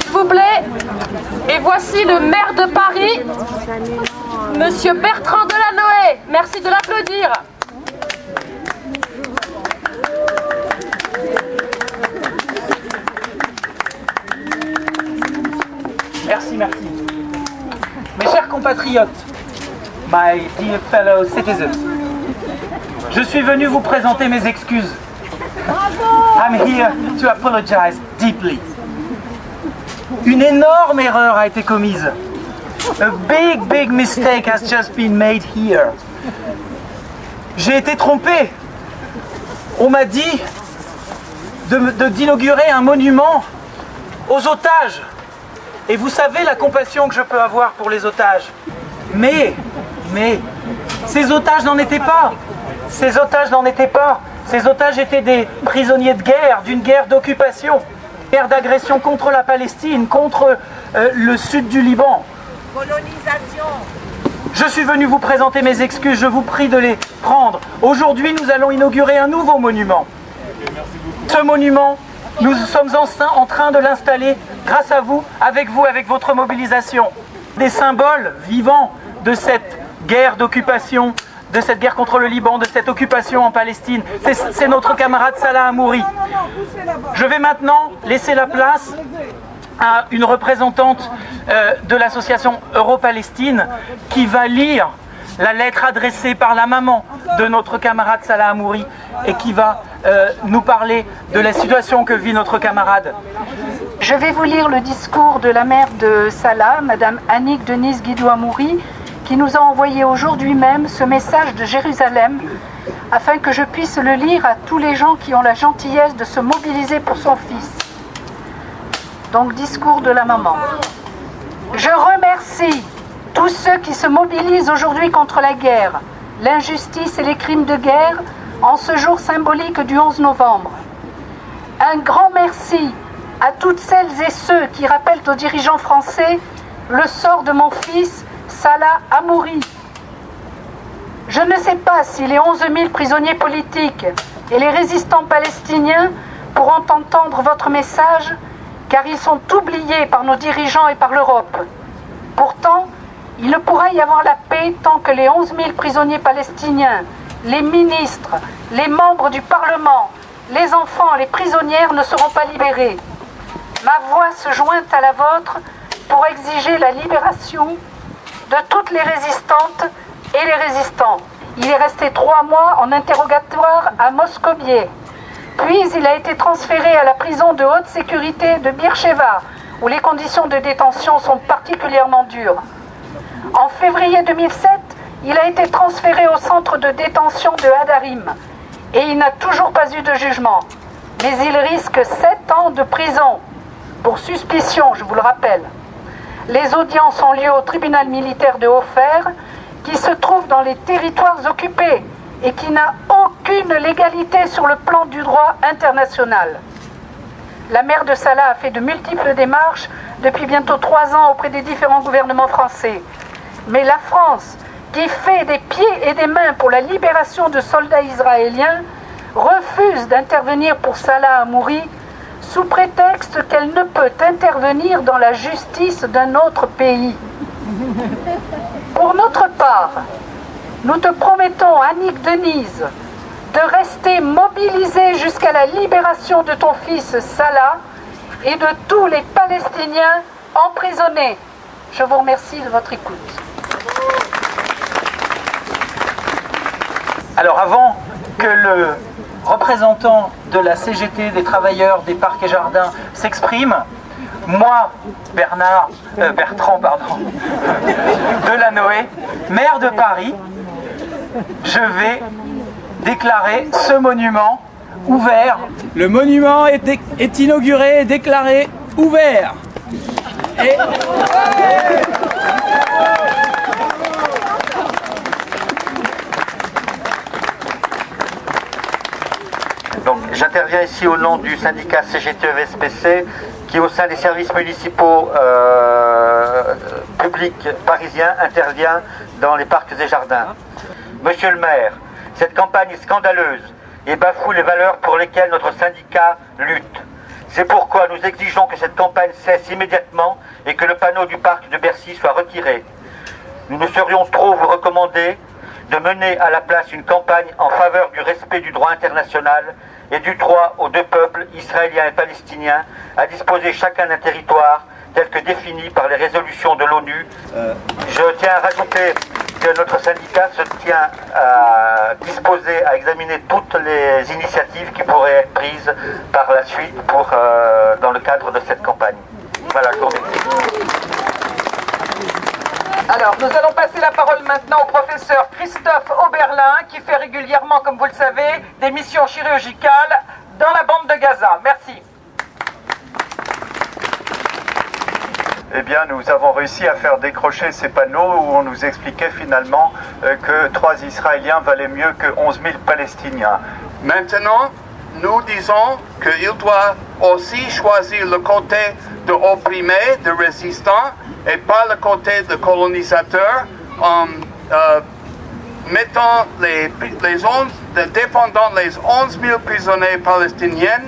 S'il vous plaît. Et voici le maire de Paris, Monsieur Bertrand Delanoë. Merci de l'applaudir. Merci. Mes chers compatriotes, my dear fellow citizens, je suis venu vous présenter mes excuses. I'm here to apologize deeply. Une énorme erreur a été commise. A big mistake has just been made here. J'ai été trompé. On m'a dit d'inaugurer un monument aux otages. Et vous savez la compassion que je peux avoir pour les otages. Mais, ces otages n'en étaient pas. Ces otages n'en étaient pas. Ces otages étaient des prisonniers de guerre, d'une guerre d'occupation, guerre d'agression contre la Palestine, contre le sud du Liban. Colonisation. Je suis venu vous présenter mes excuses, je vous prie de les prendre. Aujourd'hui, nous allons inaugurer un nouveau monument. Ce monument, nous sommes en train de l'installer grâce à vous, avec votre mobilisation. Des symboles vivants de cette guerre d'occupation, de cette guerre contre le Liban, de cette occupation en Palestine. C'est notre camarade Salah Hamouri. Je vais maintenant laisser la place à une représentante de l'association Euro-Palestine qui va lire la lettre adressée par la maman de notre camarade Salah Hamouri et qui va nous parler de la situation que vit notre camarade. Je vais vous lire le discours de la mère de Salah, Madame Annick Denise Guido Hamouri, qui nous a envoyé aujourd'hui même ce message de Jérusalem, afin que je puisse le lire à tous les gens qui ont la gentillesse de se mobiliser pour son fils. Donc, discours de la maman. Je remercie tous ceux qui se mobilisent aujourd'hui contre la guerre, l'injustice et les crimes de guerre en ce jour symbolique du 11 novembre. Un grand merci à toutes celles et ceux qui rappellent aux dirigeants français le sort de mon fils Salah Hamouri. Je ne sais pas si les 11 000 prisonniers politiques et les résistants palestiniens pourront entendre votre message, car ils sont oubliés par nos dirigeants et par l'Europe. Pourtant, il ne pourra y avoir la paix tant que les 11 000 prisonniers palestiniens, les ministres, les membres du Parlement, les enfants, les prisonnières ne seront pas libérés. Ma voix se joint à la vôtre pour exiger la libération de toutes les résistantes et les résistants. Il est resté 3 mois en interrogatoire à Moscovier. Puis il a été transféré à la prison de haute sécurité de Beersheva, où les conditions de détention sont particulièrement dures. En février 2007, il a été transféré au centre de détention de Hadarim et il n'a toujours pas eu de jugement. Mais il risque 7 ans de prison pour suspicion, je vous le rappelle. Les audiences ont lieu au tribunal militaire de Ofer, qui se trouve dans les territoires occupés et qui n'a aucune légalité sur le plan du droit international. La mère de Salah a fait de multiples démarches depuis bientôt 3 ans auprès des différents gouvernements français. Mais la France, qui fait des pieds et des mains pour la libération de soldats israéliens, refuse d'intervenir pour Salah Hamouri sous prétexte qu'elle ne peut intervenir dans la justice d'un autre pays. Pour notre part, nous te promettons, Annick Denise, de rester mobilisée jusqu'à la libération de ton fils Salah et de tous les Palestiniens emprisonnés. Je vous remercie de votre écoute. Alors avant que le représentant de la CGT des travailleurs des parcs et jardins s'exprime, moi, Bertrand Delanoë, maire de Paris, je vais déclarer ce monument ouvert. Le monument est inauguré et déclaré ouvert. Et... Donc j'interviens ici au nom du syndicat CGT-EVSPC qui au sein des services municipaux publics parisiens intervient dans les parcs et jardins. Monsieur le maire, cette campagne est scandaleuse et bafoue les valeurs pour lesquelles notre syndicat lutte. C'est pourquoi nous exigeons que cette campagne cesse immédiatement et que le panneau du parc de Bercy soit retiré. Nous ne saurions trop vous recommander de mener à la place une campagne en faveur du respect du droit international et du droit aux deux peuples, israéliens et palestiniens, à disposer chacun d'un territoire tel que défini par les résolutions de l'ONU. Je tiens à rajouter que notre syndicat se tient à disposer à examiner toutes les initiatives qui pourraient être prises par la suite dans le cadre de cette campagne. Voilà, je vous remercie. Alors, nous allons passer la parole maintenant au professeur Christophe Oberlin, qui fait régulièrement, comme vous le savez, des missions chirurgicales dans la bande de Gaza. Merci. Eh bien, nous avons réussi à faire décrocher ces panneaux où on nous expliquait finalement que 3 Israéliens valaient mieux que 11 000 Palestiniens. Maintenant, nous disons qu'il doit aussi choisir le côté de opprimés, de résistants, et pas le côté de colonisateurs, en défendant les 11 000 prisonniers palestiniens.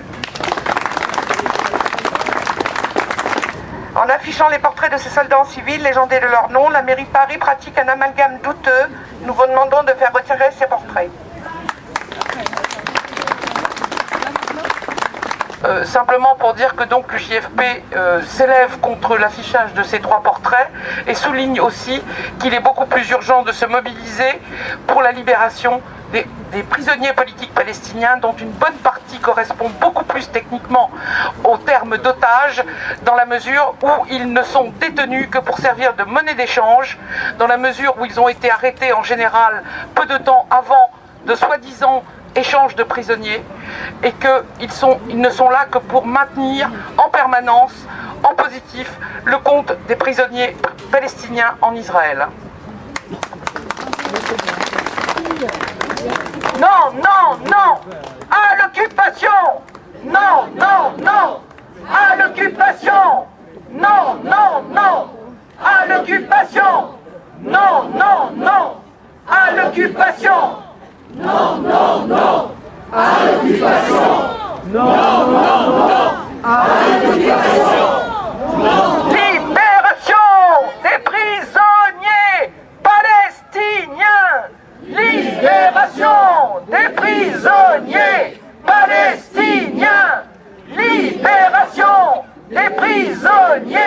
En affichant les portraits de ces soldats en civil, légendés de leur nom, la mairie de Paris pratique un amalgame douteux. Nous vous demandons de faire retirer ces portraits. Simplement pour dire que donc le JFP s'élève contre l'affichage de ces 3 portraits et souligne aussi qu'il est beaucoup plus urgent de se mobiliser pour la libération des prisonniers politiques palestiniens, dont une bonne partie correspond beaucoup plus techniquement au terme d'otages, dans la mesure où ils ne sont détenus que pour servir de monnaie d'échange, dans la mesure où ils ont été arrêtés en général peu de temps avant de soi-disant échange de prisonniers, et qu'ils ne sont là que pour maintenir en permanence, en positif, le compte des prisonniers palestiniens en Israël. Non, non, non à l'occupation! Non, non, non à l'occupation! Non, non, non à l'occupation! Non, non, non à l'occupation! Non, non, non à l'occupation! Non, non, non à l'occupation! Libération des prisonniers palestiniens! Libération des prisonniers palestiniens! Libération des prisonniers